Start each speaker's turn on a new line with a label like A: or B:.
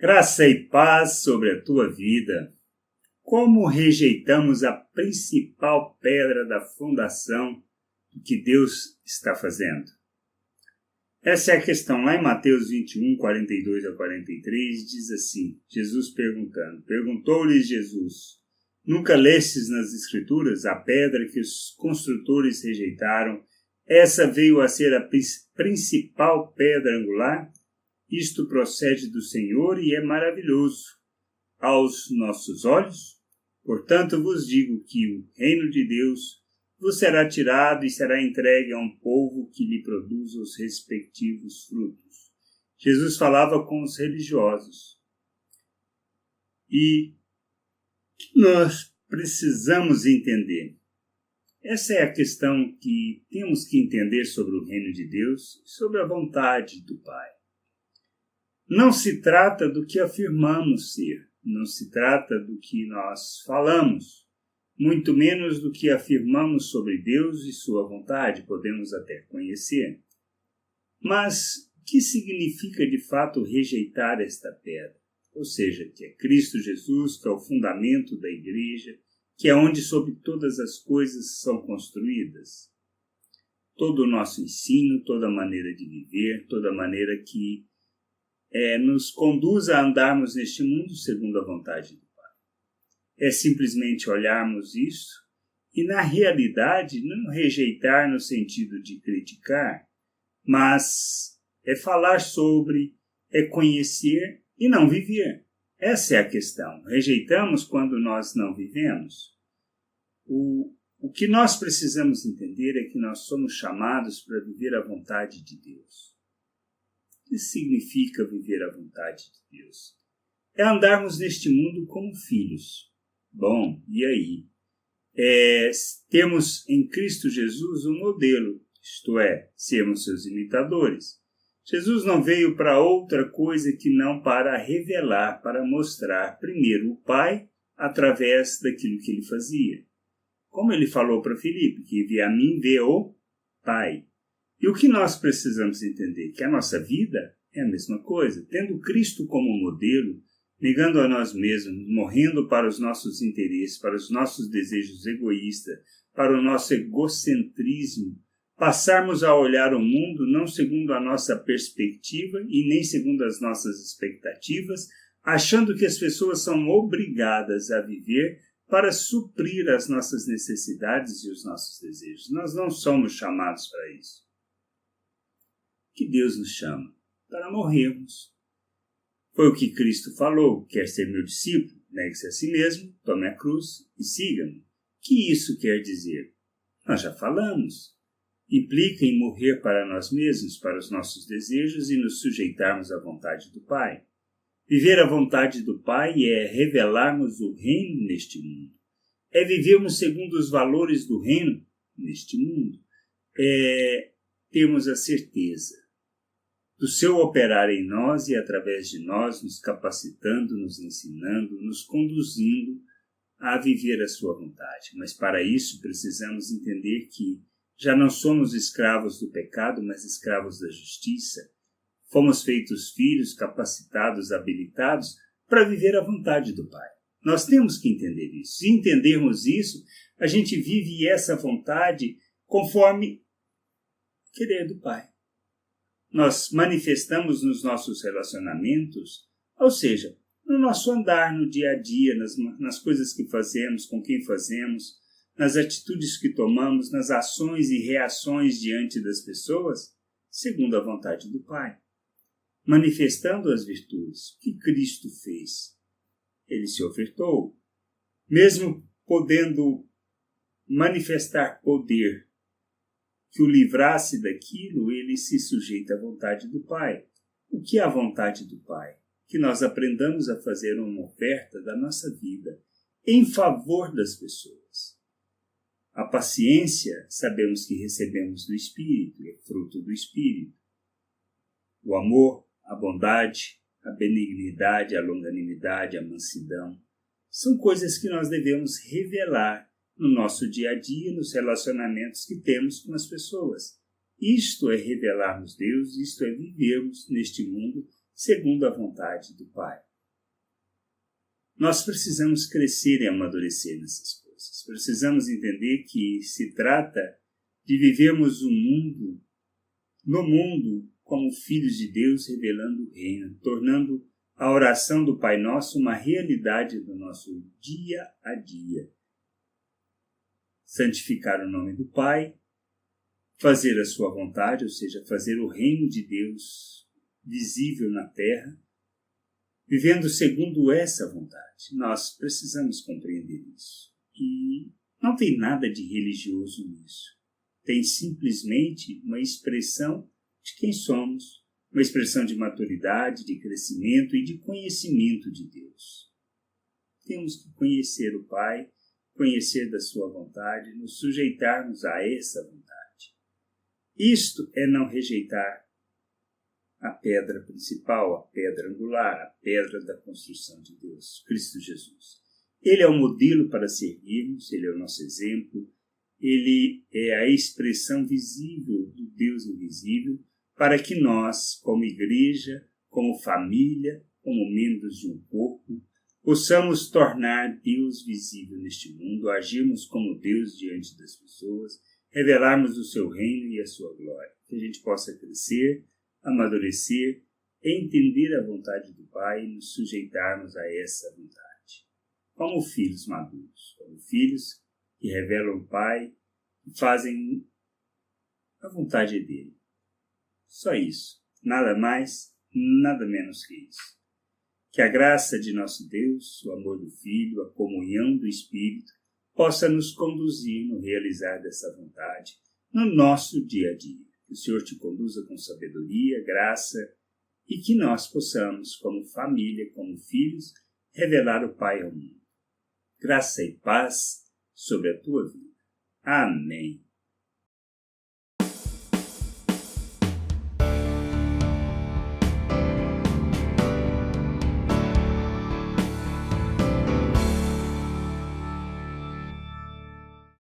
A: Graça e paz sobre a tua vida. Como rejeitamos a principal pedra da fundação do que Deus está fazendo? Essa é a questão. Lá em Mateus 21, 42 a 43, diz assim, Jesus perguntou-lhes Jesus, nunca lestes nas Escrituras a pedra que os construtores rejeitaram? Essa veio a ser a principal pedra angular? Isto procede do Senhor e é maravilhoso aos nossos olhos. Portanto, vos digo que o reino de Deus vos será tirado e será entregue a um povo que lhe produza os respectivos frutos. Jesus falava com os religiosos. E nós precisamos entender. Essa é a questão que temos que entender sobre o reino de Deus e sobre a vontade do Pai. Não se trata do que afirmamos ser, não se trata do que nós falamos, muito menos do que afirmamos sobre Deus e sua vontade, podemos até conhecer. Mas o que significa de fato rejeitar esta pedra? Ou seja, que é Cristo Jesus, que é o fundamento da igreja, que é onde sobre todas as coisas são construídas. Todo o nosso ensino, toda a maneira de viver, toda a maneira que nos conduz a andarmos neste mundo segundo a vontade do Pai. É simplesmente olharmos isso e, na realidade, não rejeitar no sentido de criticar, mas é falar sobre, é conhecer e não viver. Essa é a questão. Rejeitamos quando nós não vivemos. O que nós precisamos entender é que nós somos chamados para viver a vontade de Deus. O que significa viver a vontade de Deus? É andarmos neste mundo como filhos. Bom, e aí? Temos em Cristo Jesus um modelo, isto é, sermos seus imitadores. Jesus não veio para outra coisa que não para revelar, para mostrar primeiro o Pai através daquilo que ele fazia. Como ele falou para Filipe, que vê a mim, vê o Pai. E o que nós precisamos entender? Que a nossa vida é a mesma coisa. Tendo Cristo como modelo, negando a nós mesmos, morrendo para os nossos interesses, para os nossos desejos egoístas, para o nosso egocentrismo, passarmos a olhar o mundo não segundo a nossa perspectiva e nem segundo as nossas expectativas, achando que as pessoas são obrigadas a viver para suprir as nossas necessidades e os nossos desejos. Nós não somos chamados para isso. Que Deus nos chama para morrermos. Foi o que Cristo falou, quer ser meu discípulo, negue-se a si mesmo, tome a cruz e siga-me. O que isso quer dizer? Nós já falamos. Implica em morrer para nós mesmos, para os nossos desejos e nos sujeitarmos à vontade do Pai. Viver a vontade do Pai é revelarmos o reino neste mundo. É vivermos segundo os valores do reino neste mundo. É termos a certeza do seu operar em nós e através de nós, nos capacitando, nos ensinando, nos conduzindo a viver a sua vontade. Mas para isso precisamos entender que já não somos escravos do pecado, mas escravos da justiça. Fomos feitos filhos, capacitados, habilitados para viver a vontade do Pai. Nós temos que entender isso. Se entendermos isso, a gente vive essa vontade conforme o querer do Pai. Nós manifestamos nos nossos relacionamentos, ou seja, no nosso andar no dia a dia, nas coisas que fazemos, com quem fazemos, nas atitudes que tomamos, nas ações e reações diante das pessoas, segundo a vontade do Pai. Manifestando as virtudes que Cristo fez. Ele se ofertou, mesmo podendo manifestar poder que o livrasse daquilo, ele se sujeita à vontade do Pai. O que é a vontade do Pai? Que nós aprendamos a fazer uma oferta da nossa vida em favor das pessoas. A paciência, sabemos que recebemos do Espírito, é fruto do Espírito. O amor, a bondade, a benignidade, a longanimidade, a mansidão, são coisas que nós devemos revelar no nosso dia a dia, nos relacionamentos que temos com as pessoas. Isto é revelarmos Deus, isto é vivermos neste mundo segundo a vontade do Pai. Nós precisamos crescer e amadurecer nessas coisas. Precisamos entender que se trata de vivermos no mundo, como filhos de Deus, revelando o reino, tornando a oração do Pai Nosso uma realidade do nosso dia a dia. Santificar o nome do Pai, fazer a sua vontade, ou seja, fazer o reino de Deus visível na terra, vivendo segundo essa vontade. Nós precisamos compreender isso. E não tem nada de religioso nisso. Tem simplesmente uma expressão de quem somos, uma expressão de maturidade, de crescimento e de conhecimento de Deus. Temos que conhecer o Pai, conhecer da sua vontade, nos sujeitarmos a essa vontade. Isto é não rejeitar a pedra principal, a pedra angular, a pedra da construção de Deus, Cristo Jesus. Ele é o modelo para seguirmos, ele é o nosso exemplo, ele é a expressão visível do Deus invisível, para que nós, como igreja, como família, como membros de um corpo, possamos tornar Deus visível neste mundo, agirmos como Deus diante das pessoas, revelarmos o seu reino e a sua glória. Que a gente possa crescer, amadurecer, entender a vontade do Pai e nos sujeitarmos a essa vontade. Como filhos maduros, como filhos que revelam o Pai e fazem a vontade dele. Só isso. Nada mais, nada menos que isso. Que a graça de nosso Deus, o amor do Filho, a comunhão do Espírito, possa nos conduzir no realizar dessa vontade no nosso dia a dia. Que o Senhor te conduza com sabedoria, graça e que nós possamos, como família, como filhos, revelar o Pai ao mundo. Graça e paz sobre a tua vida. Amém.